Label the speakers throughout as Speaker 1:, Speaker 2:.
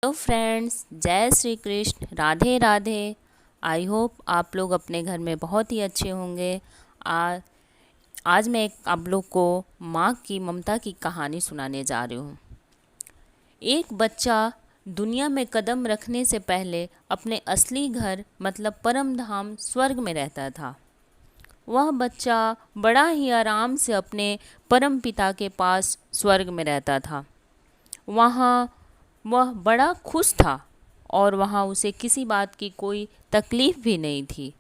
Speaker 1: Hello friends, जय Shri Krishna, Radhe Radhe. I hope आप लोग अपने घर में बहुत ही अच्छे होंगे। आ, आज मैं आप लोग को माँ की ममता की कहानी सुनाने जा रही हूँ। एक बच्चा दुनिया में कदम रखने से पहले अपने असली घर मतलब परम धाम स्वर्ग में रहता था। वह बच्चा बड़ा ही आराम से अपने परम पिता के पास स्वर्ग में रहता था। वहाँ वह बड़ा खुश था और वहाँ उसे किसी बात की कोई तकलीफ भी नहीं थी।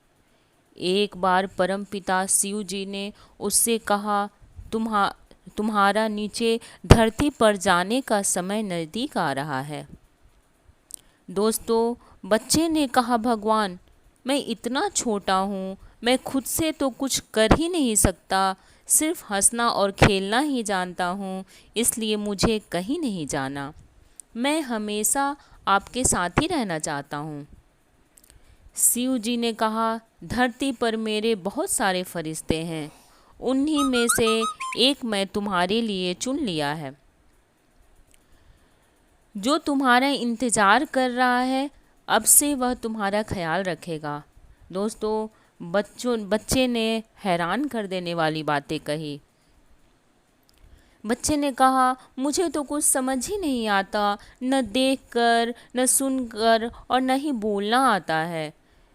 Speaker 1: एक बार परमपिता शिव जी ने उससे कहा, तुम्हारा नीचे धरती पर जाने का समय नज़दीक आ रहा है। दोस्तों, बच्चे ने कहा, भगवान, मैं इतना छोटा हूँ, मैं खुद से तो कुछ कर ही नहीं सकता, सिर्फ हंसना और खेलना ही जानता हूँ, इसलिए मुझे कहीं नहीं जाना। मैं हमेशा आपके साथ ही रहना चाहता हूँ। शिव जी ने कहा, धरती पर मेरे बहुत सारे फरिश्ते हैं, उन्हीं में से एक मैं तुम्हारे लिए चुन लिया है, जो तुम्हारा इंतज़ार कर रहा है। अब से वह तुम्हारा ख्याल रखेगा। दोस्तों, बच्चे ने हैरान कर देने वाली बातें कही। बच्चे ने कहा, मुझे तो कुछ समझ ही नहीं आता, न देखकर, न सुनकर और न ही बोलना आता है।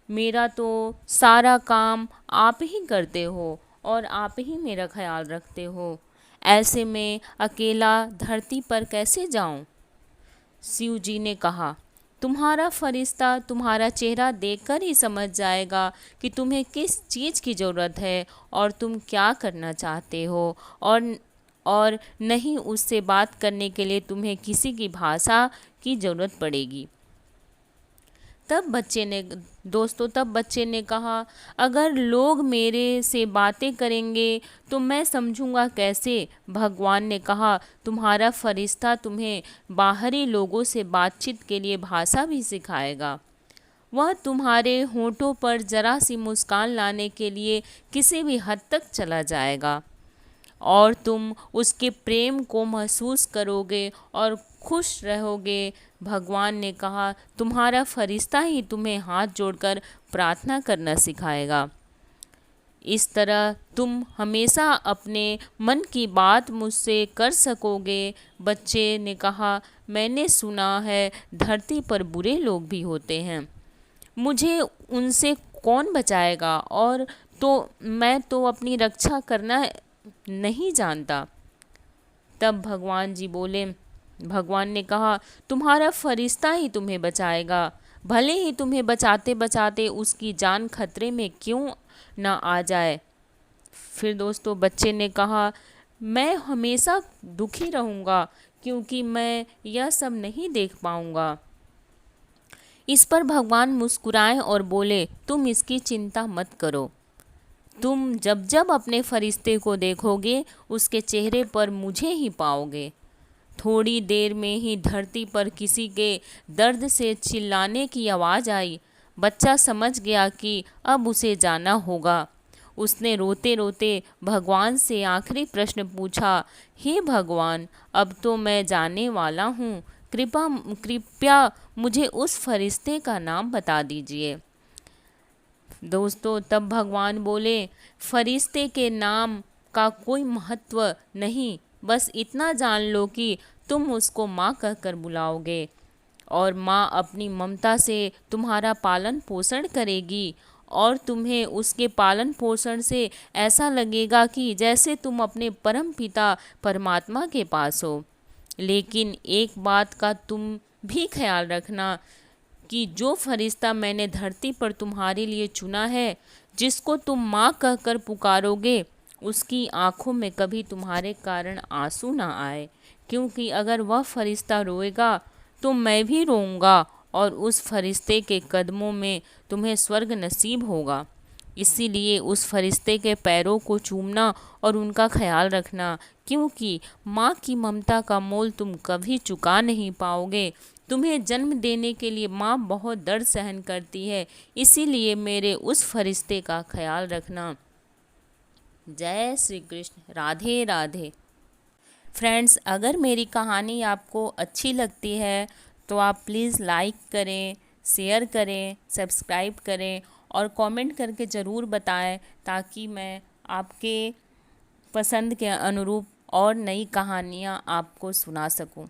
Speaker 1: मेरा तो सारा काम आप ही करते हो और आप ही मेरा ख्याल रखते हो। ऐसे में अकेला धरती पर कैसे जाऊं? शिव जी ने कहा, तुम्हारा फरिश्ता तुम्हारा चेहरा देखकर ही समझ जाएगा कि तुम्हें किस चीज़ की ज़रूरत है और तुम क्या करना चाहते हो। और नहीं, उससे बात करने के लिए तुम्हें किसी की भाषा की ज़रूरत पड़ेगी। तब बच्चे ने कहा, अगर लोग मेरे से बातें करेंगे तो मैं समझूंगा कैसे? भगवान ने कहा, तुम्हारा फरिश्ता तुम्हें बाहरी लोगों से बातचीत के लिए भाषा भी सिखाएगा। वह तुम्हारे होठों पर जरा सी मुस्कान लाने के लिए किसी भी हद तक चला जाएगा और तुम उसके प्रेम को महसूस करोगे और खुश रहोगे। भगवान ने कहा, तुम्हारा फरिश्ता ही तुम्हें हाथ जोड़कर प्रार्थना करना सिखाएगा। इस तरह तुम हमेशा अपने मन की बात मुझसे कर सकोगे। बच्चे ने कहा, मैंने सुना है धरती पर बुरे लोग भी होते हैं, मुझे उनसे कौन बचाएगा? और तो मैं तो अपनी रक्षा करना नहीं जानता। तब भगवान ने कहा, तुम्हारा फरिश्ता ही तुम्हें बचाएगा, भले ही तुम्हें बचाते बचाते उसकी जान खतरे में क्यों ना आ जाए। फिर दोस्तों, बच्चे ने कहा, मैं हमेशा दुखी रहूँगा क्योंकि मैं यह सब नहीं देख पाऊँगा। इस पर भगवान मुस्कुराए और बोले, तुम इसकी चिंता मत करो। तुम जब जब अपने फरिश्ते को देखोगे उसके चेहरे पर मुझे ही पाओगे। थोड़ी देर में ही धरती पर किसी के दर्द से चिल्लाने की आवाज़ आई। बच्चा समझ गया कि अब उसे जाना होगा। उसने रोते रोते भगवान से आखिरी प्रश्न पूछा, हे भगवान, अब तो मैं जाने वाला हूँ, कृपया मुझे उस फरिश्ते का नाम बता दीजिए। दोस्तों, तब भगवान बोले, फरिश्ते के नाम का कोई महत्व नहीं, बस इतना जान लो कि तुम उसको माँ कहकर बुलाओगे और माँ अपनी ममता से तुम्हारा पालन पोषण करेगी और तुम्हें उसके पालन पोषण से ऐसा लगेगा कि जैसे तुम अपने परम पिता परमात्मा के पास हो। लेकिन एक बात का तुम भी ख्याल रखना कि जो फरिश्ता मैंने धरती पर तुम्हारे लिए चुना है, जिसको तुम माँ कहकर पुकारोगे, उसकी आंखों में कभी तुम्हारे कारण आंसू ना आए, क्योंकि अगर वह फरिश्ता रोएगा तो मैं भी रोऊंगा और उस फरिश्ते के कदमों में तुम्हें स्वर्ग नसीब होगा। इसीलिए उस फरिश्ते के पैरों को चूमना और उनका ख्याल रखना, क्योंकि माँ की ममता का मोल तुम कभी चुका नहीं पाओगे। तुम्हें जन्म देने के लिए माँ बहुत दर्द सहन करती है, इसीलिए मेरे उस फरिश्ते का ख्याल रखना। जय श्री कृष्ण, राधे राधे। फ्रेंड्स, अगर मेरी कहानी आपको अच्छी लगती है तो आप प्लीज़ लाइक करें, शेयर करें, सब्सक्राइब करें और कमेंट करके ज़रूर बताएं, ताकि मैं आपके पसंद के अनुरूप और नई कहानियाँ आपको सुना सकूं।